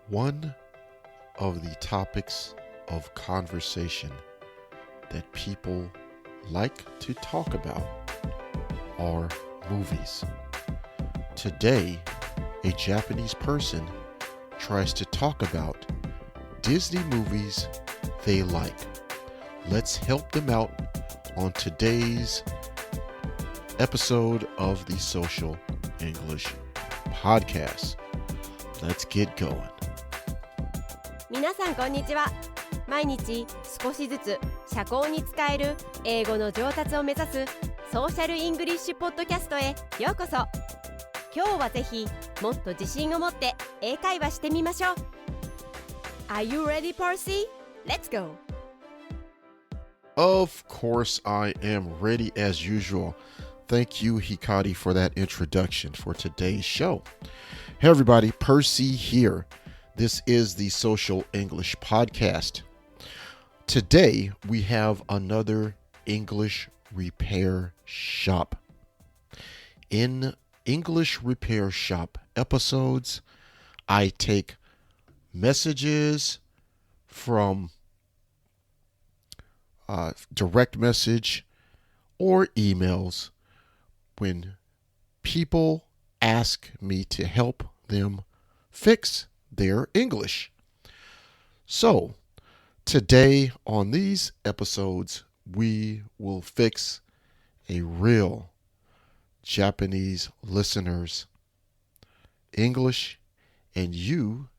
One of the topics of conversation that people like to talk about are movies. Today, a Japanese person tries to talk about Disney movies they like. Let's help them out on today's episode of the Social English Podcast. Let's get going. 皆さんこんにちは。毎日少しずつ社交に使える英語の上達を目指すソーシャルイングリッシュポッドキャストへようこそ。今日はぜひもっと自信を持って英会話してみましょう。 Are you ready, Percy? Let's go. Of course I am ready as usual. Thank you, Hikari, for that introduction for today's show. Hey everybody, Percy here. This is the Social English Podcast. Today, we have another English repair shop. In English repair shop episodes, I take messages from direct message or emails when people ask me to help them fix their English. So, today on these episodes, we will fix a real Japanese listener's English, and you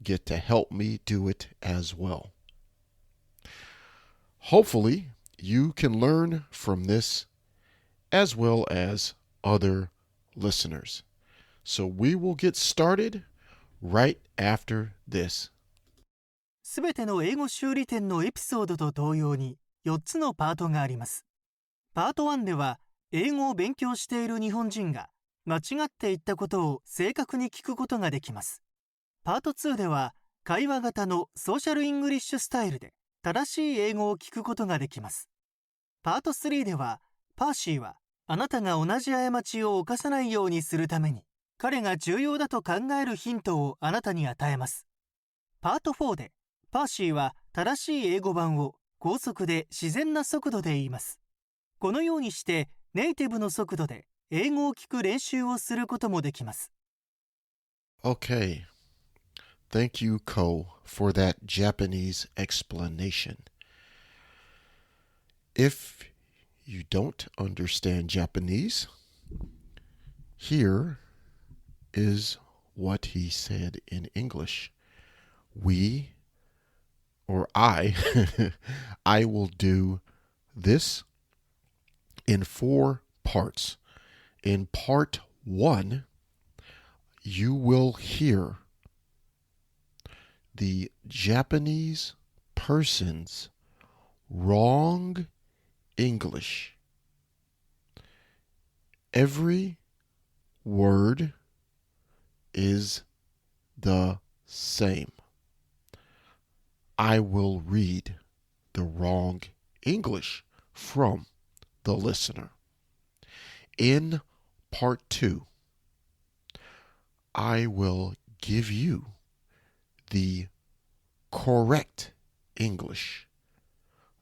get to help me do it as well. Hopefully, you can learn from this as well as other listeners. So we will get started right after this. すべての英語修理店のエピソードと同様に4つのパートがあります。パート1では英語を勉強している日本人が間違って言ったことを正確に聞くことができます。パート2では会話型のソーシャルイングリッシュスタイルで正しい英語を聞くことができます。パート3ではパーシーはあなたが同じ過ちを犯さないようにするために彼が重要だと考えるヒントをあなたに与えます。パート4でパーシーは正しい英語版を高速で自然な速度で言います。このようにしてネイティブの速度で英語を聞く練習をすることもできます。Okay. Thank you, Ko, for that Japanese explanation. If you don't understand Japanese, here is what he said in English. We, or I, I will do this in 4 parts. In part 1, you will hear the Japanese person's wrong English. Every word is the same. I will read the wrong English from the listener. In part 2, I will give you the correct English,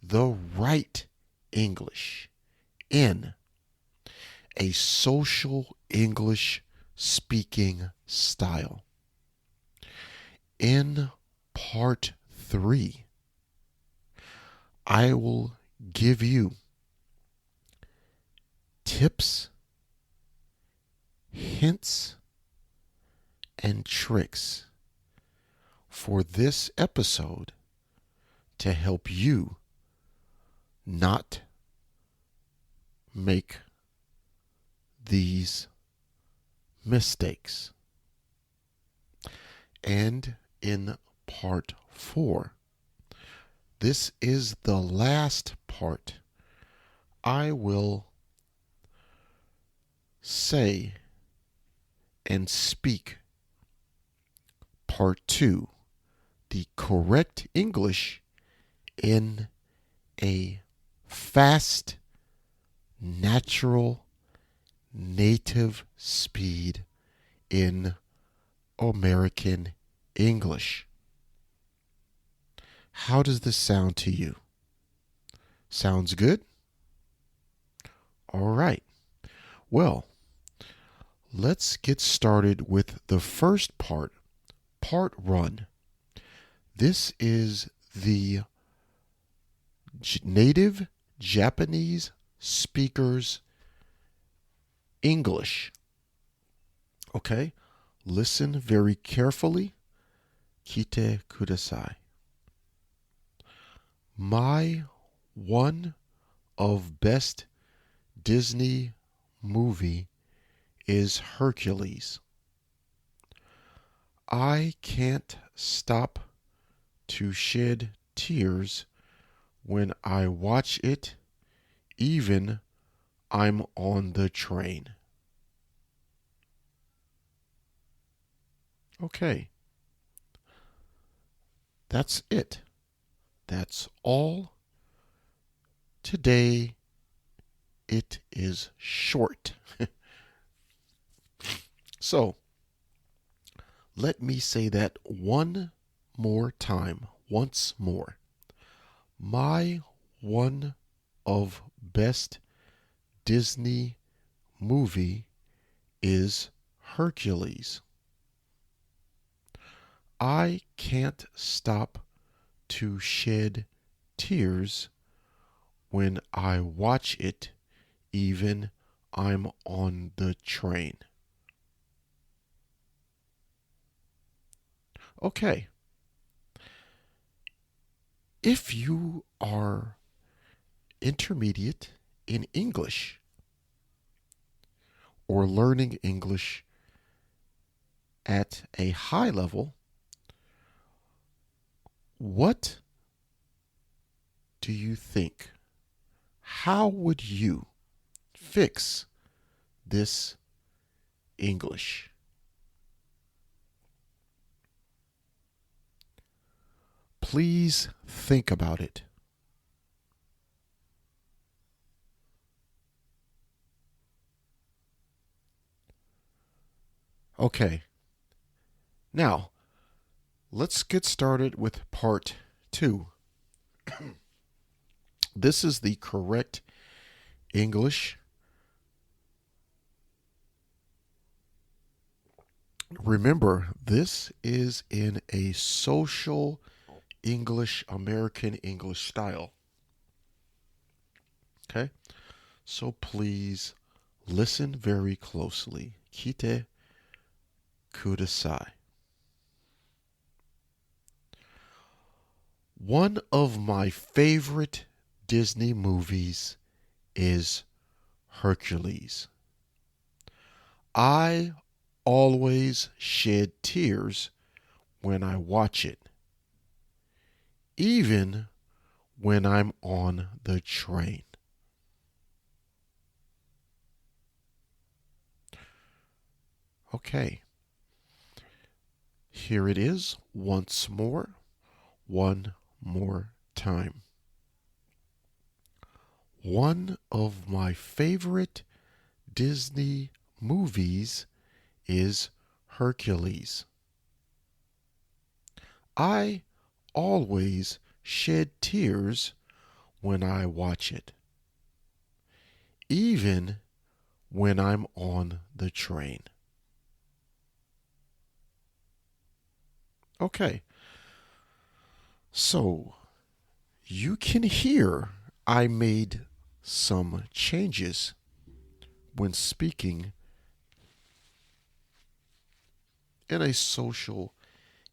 the right English in a social English speaking style. In part 3, I will give you tips, hints, and tricks for this episode to help you not make these mistakes. And in part 4, this is the last part. I will say and speak part 2, the correct English in a fast, natural, native speed in American English. How does this sound to you? Sounds good? All right. Well, let's get started with the first part, part 1. This is the native Japanese speakers English. Okay? Listen very carefully. 聞いてください. My one of best Disney movie is Hercules. I can't stop to shed tears when I watch it, even I'm on the train. Okay. That's it. That's all. Today, it is short. So, let me say that one more time, once more. My one of best Disney movie is Hercules. I can't stop to shed tears when I watch it, even I'm on the train. Okay. If you are intermediate in English or learning English at a high level, what do you think? How would you fix this English? Please think about it. Okay. Now, let's get started with part 2. This is the correct English. Remember, this is in a social English, American English style. Okay? So please listen very closely. 聞いてください. One of my favorite Disney movies is Hercules. I always shed tears when I watch it, even when I'm on the train. Okay. Here it is once more. One more time. One of my favorite Disney movies is Hercules. I always shed tears when I watch it, even when I'm on the train. Okay. So, you can hear I made some changes when speaking in a social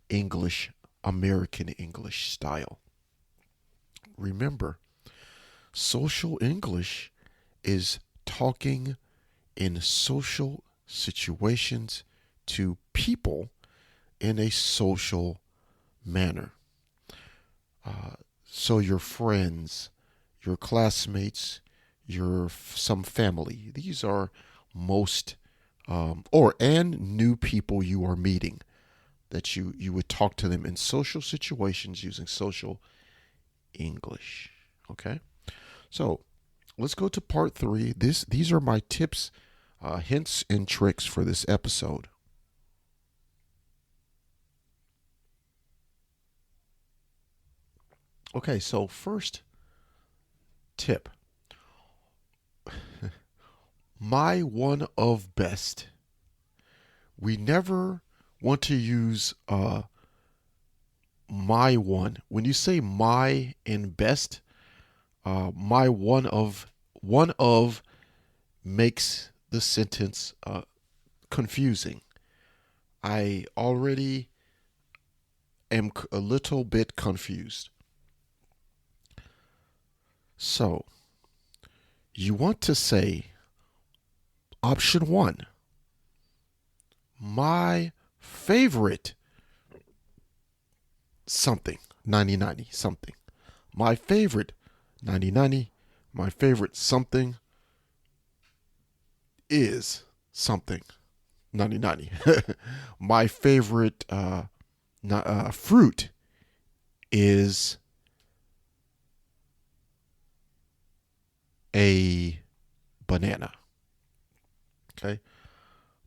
English, American English style. Remember, social English is talking in social situations to people in a social manner. So your friends, your classmates, some family. These are most and new people you are meeting that you would talk to them in social situations using social English. Okay, so let's go to part 3. These are my tips, hints, and tricks for this episode. Okay, so first tip. My one of best. We never want to use my one. When you say my and best, my one of makes the sentence confusing. I already am a little bit confused. So, you want to say option 1. My favorite something, 9090 something. My favorite 9090, my favorite something is something, 9090. My favorite fruit is a banana. Okay.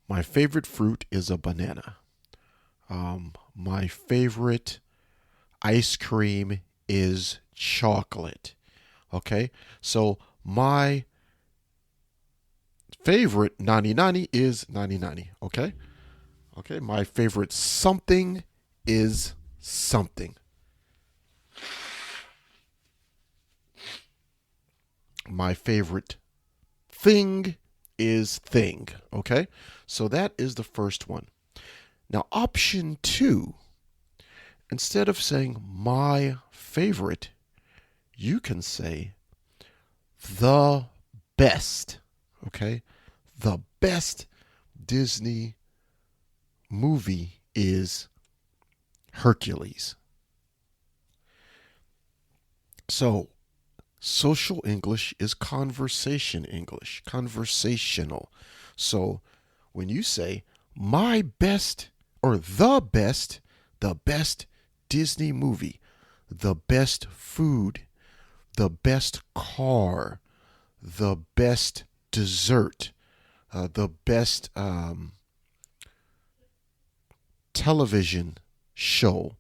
My favorite fruit is a banana. My favorite ice cream is chocolate. Okay. So my favorite 9090 is 9090. Okay. Okay. My favorite something is something. My favorite thing is thing. Okay. So that is the first one. Now, option 2, instead of saying my favorite, you can say the best. Okay. The best Disney movie is Hercules. So, social English is conversation English, conversational. So, when you say my best or the best Disney movie, the best food, the best car, the best dessert, the best television show,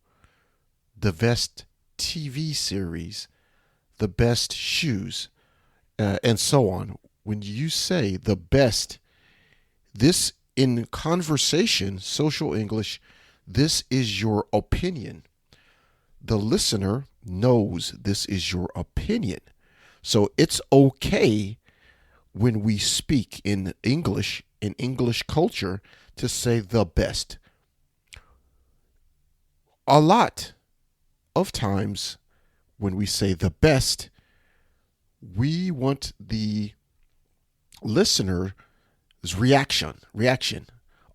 the best TV series, the best shoes, and so on. When you say the best, this in conversation, social English, this is your opinion. The listener knows this is your opinion. So it's okay when we speak in English culture, to say the best. A lot of times when we say the best, we want the listener's reaction.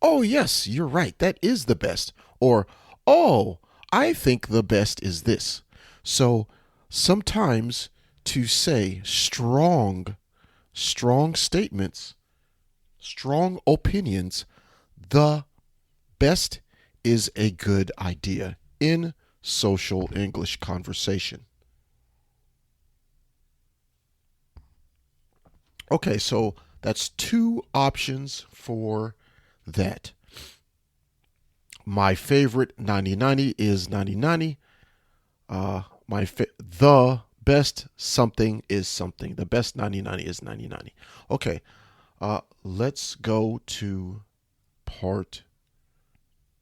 Oh, yes, you're right. That is the best. Or, oh, I think the best is this. So sometimes to say strong statements, strong opinions, the best is a good idea in social English conversation. Okay, so that's 2 options for that. My favorite 9090 is 9090. The best something is something. The best 9090 is 9090. Okay, let's go to part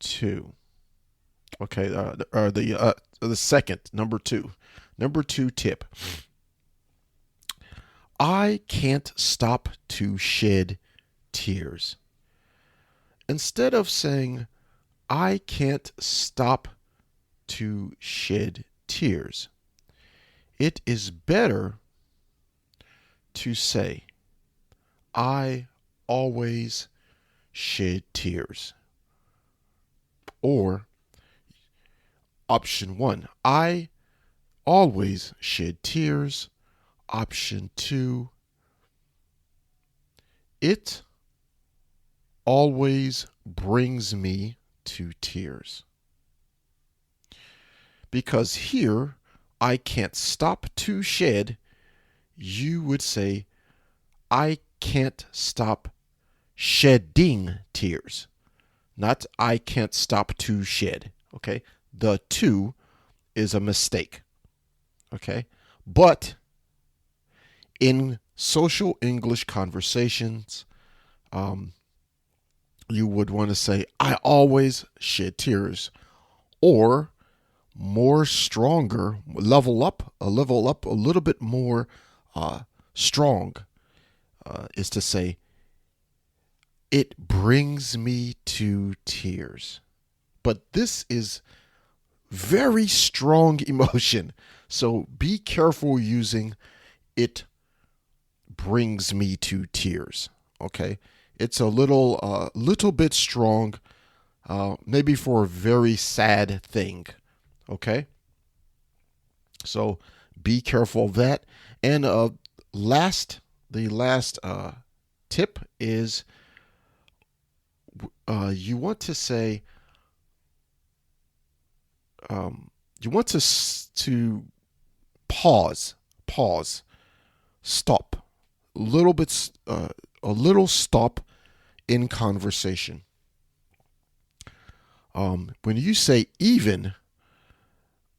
2. Okay, the second, number 2. Number 2 tip. I can't stop to shed tears. Instead of saying, I can't stop to shed tears, it is better to say, I always shed tears. Or option 1, I always shed tears. Option 2, it always brings me to tears. Because here, I can't stop to shed, you would say, I can't stop shedding tears. Not I can't stop to shed. Okay? The 2 is a mistake. Okay? But in social English conversations, you would want to say, I always shed tears. Or more stronger, level up a little bit more strong is to say, it brings me to tears. But this is very strong emotion. So be careful using it brings me to tears. Okay? It's a little bit strong, maybe for a very sad thing. Okay? So be careful of that. And the last tip is you want to say, you want to pause, stop, a little stop in conversation. When you say even,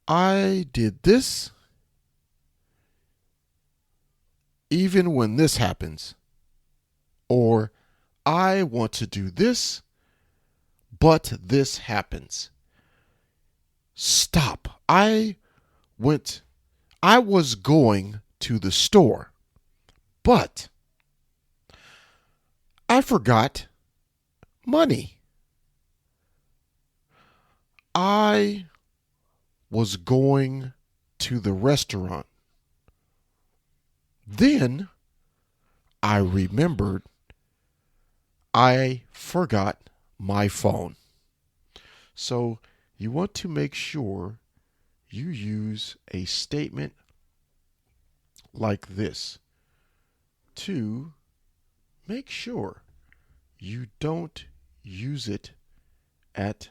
I did this, even when this happens, or I want to do this, but this happens. Stop. I was going to the store, but I forgot money. I was going to the restaurant. Then I remembered I forgot my phone. So you want to make sure you use a statement like this to make sure you don't use it at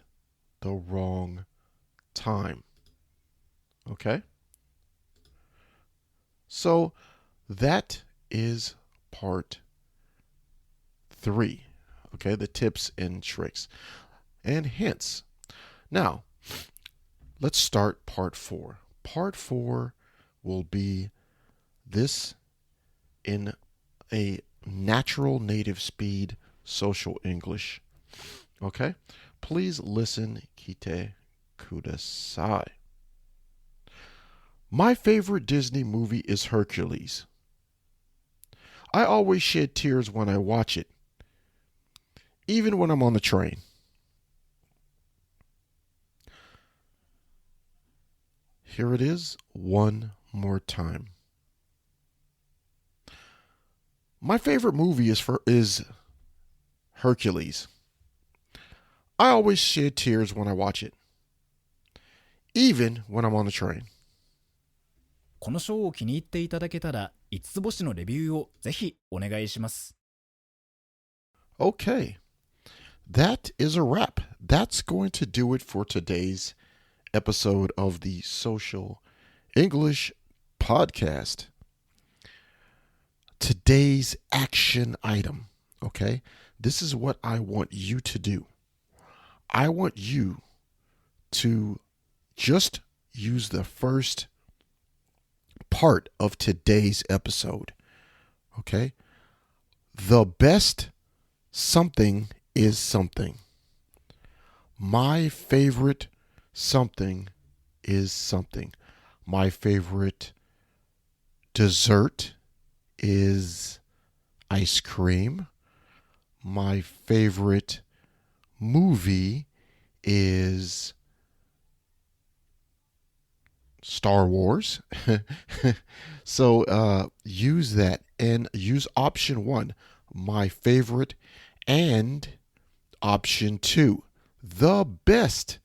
the wrong time. Okay? So that is part 3. Okay, the tips and tricks and hints. Now, let's start part 4. Part 4 will be this in a natural native speed social English. Okay? Please listen, kite kudasai. My favorite Disney movie is Hercules. I always shed tears when I watch it, even when I'm on the train. Here it is one more time. My favorite movie is Hercules. I always shed tears when I watch it, even when I'm on the train. このショーを気に入っていただけたら5つ星のレビューをぜひお願いします。 Okay, that is a wrap. That's going to do it for today's episode of the Social English Podcast. Today's action item, okay? This is what I want you to do. I want you to just use the first part of today's episode, okay? The best something is something. My favorite something is something. My favorite dessert is ice cream. My favorite movie is Star Wars. So use that and use option 1, my favorite, and option 2, the best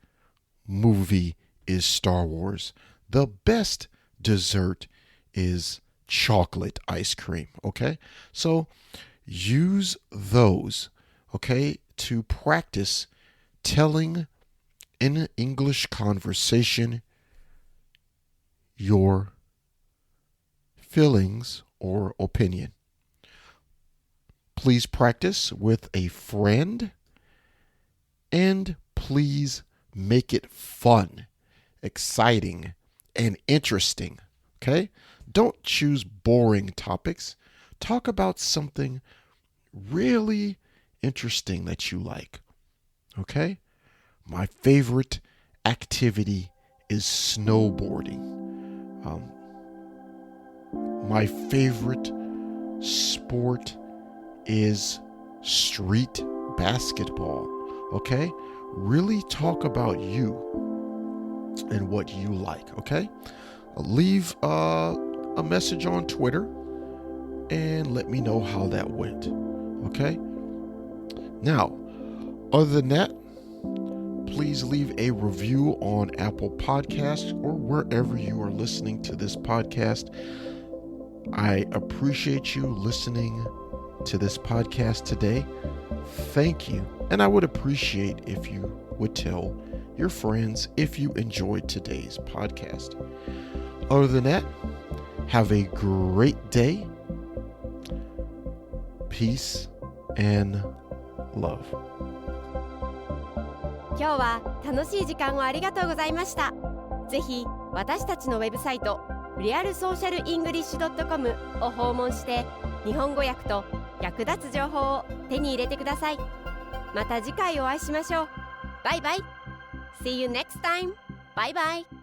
movie is Star Wars. The best dessert is chocolate ice cream. Okay? So use those, okay, to practice telling in an English conversation your feelings or opinion. Please practice with a friend, and please make it fun, exciting, and interesting. Okay? Don't choose boring topics. Talk about something really interesting that you like. Okay? My favorite activity is snowboarding. My favorite sport is street basketball. Okay? Really talk about you and what you like. Okay? Leave a message on Twitter and let me know how that went. Okay? Now, other than that, please leave a review on Apple Podcasts or wherever you are listening to this podcast. I appreciate you listening to this podcast today. Thank you. And I would appreciate if you would tell your friends if you enjoyed today's podcast. Other than that, have a great day. Peace and love. 今日は楽しい時間をありがとうございました。ぜひ私たちのウェブサイトリアルソーシャルイングリッシュ .com を訪問して日本語訳と役立つ情報を手に入れてください。また次回お会いしましょう。バイバイ。See you next time. Bye bye.